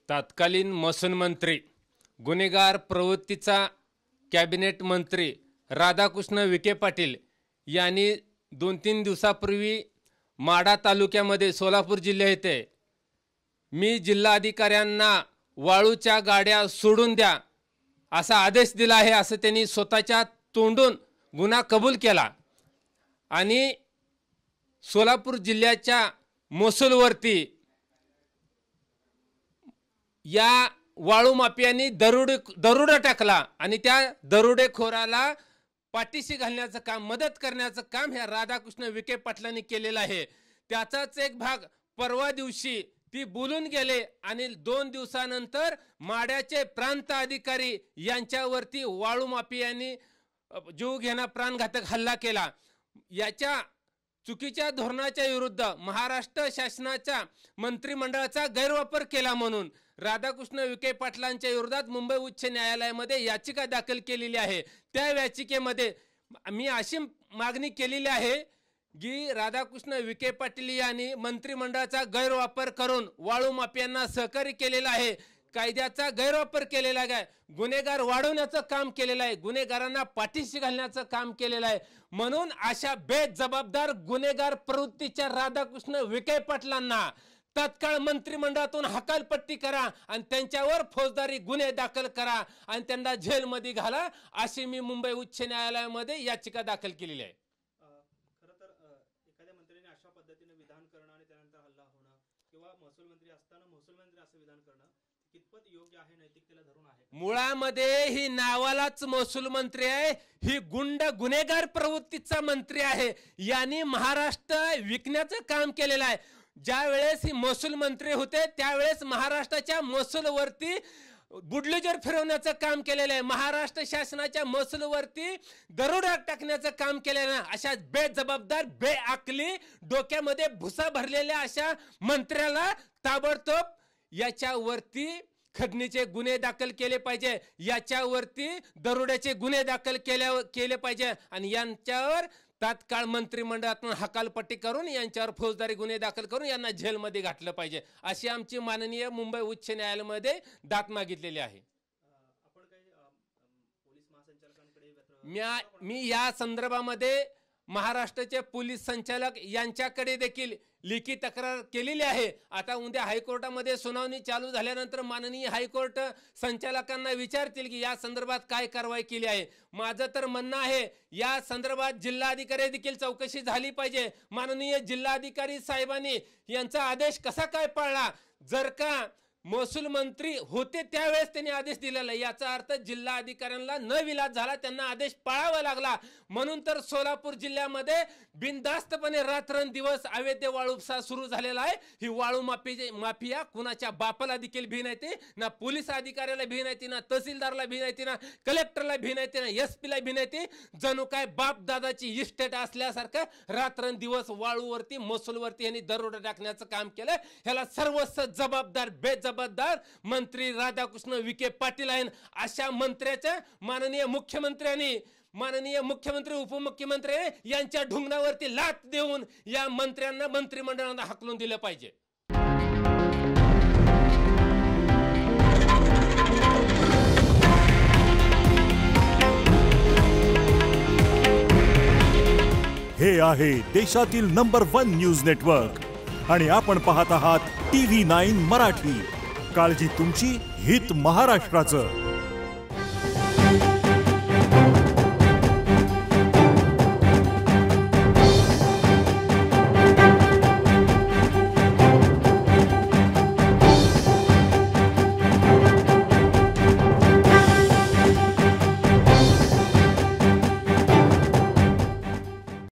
तत्कालीन महसूल मंत्री गुन्हेगार प्रवृत्तीचा कॅबिनेट मंत्री राधाकृष्ण विखे पाटील यांनी 2-3 दिवसापूर्वी माढा तालुक्यामध्ये सोलापूर जिल्हा येथे मी जिल्हाधिकाऱ्यांना वाळूच्या गाड्या सोडून द्या असा आदेश दिला आहे असं त्यांनी स्वतःच्या तोंडून गुन्हा कबूल केला आणि सोलापूर जिल्ह्याच्या महसूलवरती या वाळू माफियांनी दरोडा टाकला आणि त्या दरोडेखोराला पाठीशी घालण्याचं काम मदत करण्याचं काम ह्या राधाकृष्ण विखे पाटलांनी केलेलं आहे। त्याचाच एक भाग परवा दिवशी ती बोलून गेले आणि 2 दिवसानंतर माड्याचे प्रांत अधिकारी यांच्यावरती वाळू माफियांनी जीव घेणा प्राणघातक हल्ला केला। याच्या चुकीच्या धोरणाच्या विरुद्ध महाराष्ट्र शासनाच्या मंत्रिमंडळाचा गैरवापर केला म्हणून राधाकृष्ण विखे पाटलांच्या विरोधात मुंबई उच्च न्यायालयामध्ये याचिका दाखल केलेली आहे। त्या याचिकेमध्ये मी अशी मागणी केलेली आहे की राधाकृष्ण विखे पाटील यांनी मंत्रिमंडळाचा गैरवापर करून वाळू माफियांना सहकार्य केलेला आहे, कायद्याचा गैरवापर केलेला आहे, गुन्हेगार वाढवण्याचं काम केलेलं आहे, गुन्हेगारांना पाठीशी घालण्याचं काम केलेलं आहे। म्हणून अशा बेजबाबदार गुन्हेगार प्रवृत्तीच्या राधाकृष्ण विखे पाटलांना तत्काळ मंत्रिमंडळातून हकालपट्टी करा आणि त्यांच्यावर फौजदारी गुन्हे दाखल करा आणि त्यांना जेलमध्ये घाला अशी मी मुंबई उच्च न्यायालयामध्ये याचिका दाखल केलेली आहे। खरं तर एखाद्या मंत्र्याने अशा पद्धतीने विधान करणं आणि त्यानंतर हल्ला होणं किंवा महसूल मंत्री असताना महसूल मंत्री असं विधान करणं कितपत योग्य आहे, नैतिकतेला धरून आहे? मुळामध्ये ही नावालाच महसूल मंत्री आहे, ही गुन्हेगार प्रवृत्तीचा मंत्री आहे। यांनी महाराष्ट्र विकण्याचं काम केलेलं आहे। ज्या वेळेस ही महसूल मंत्री होते त्यावेळेस महाराष्ट्राच्या महसूलवरती बुडलेजर फिरवण्याचं काम केलेलं आहे, महाराष्ट्र शासनाच्या महसूलवरती दरोडा टाकण्याचं काम केलेलं आहे। अशा बेजबाबदार बेअक्ली डोक्यामध्ये भुसा भरलेल्या अशा मंत्र्याला ताबडतोब याच्यावरती खंडणीचे गुन्हे दाखल केले पाहिजे, याच्यावरती दरोड्याचे गुन्हे दाखल केले पाहिजे आणि यांच्यावर तात्काळ मंत्रिमंडळातून हकालपट्टी करून यांच्यावर फौजदारी गुन्हे दाखल करून यांना जेलमध्ये घातलं पाहिजे अशी आमची माननीय मुंबई उच्च न्यायालयामध्ये दाद मागितलेली आहे। आपण काही पोलीस महासंचालकांकडे मी या संदर्भामध्ये महाराष्ट्राचे पोलीस संचालक यांच्याकडे देखील लेखी तक्रार केलेली आहे। आता उद्या हायकोर्टामध्ये सुनावणी चालू झाल्यानंतर माननीय हायकोर्ट संचालकांना विचारतील की या संदर्भात काय कारवाई केली आहे। माझं तर म्हणणं आहे या संदर्भात जिल्हाधिकारी देखील चौकशी झाली पाहिजे। माननीय जिल्हाधिकारी साहेबांनी यांचा आदेश कसा काय पाळला? जर का महसूल मंत्री होते त्यावेळेस त्यांनी आदेश दिलेला, याचा अर्थ जिल्हा अधिकाऱ्यांना न विलाज झाला, त्यांना आदेश पाळावा लागला। म्हणून तर सोलापूर जिल्ह्यामध्ये बिनधास्तपणे रात्रंदिवस अवैध वाळू उपसा सुरू झालेला आहे। ही वाळू माफिया कुणाच्या बापाला देखील भी नाही, ना पोलीस अधिकाऱ्याला भी नाही, ना तहसीलदारला भी नाही, ना कलेक्टरला भी नाही, ना SP ला भी नाही। जणू काय बाप दादाची इस्टेट असल्यासारखं रात्रंदिवस वाळूवरती महसूलवरती यांनी दरोडा टाकण्याचं काम केलं। ह्याला सर्वस्व जबाबदार बेजबाबदार मंत्री राधाकृष्ण विखे पाटील आहेत। अशा मंत्र्याच्या माननीय मुख्यमंत्री उपमुख्यमंत्री यांच्या ढुंगणावरती लाथ देऊन या मंत्र्यांना मंत्रिमंडळाला हाकलून दिलं पाहिजे। हे आहे देशातील नंबर 1 न्यूज नेटवर्क आणि आपण पाहत आहात TV9 मराठी। काळजी तुमची, हित महाराष्ट्राचं।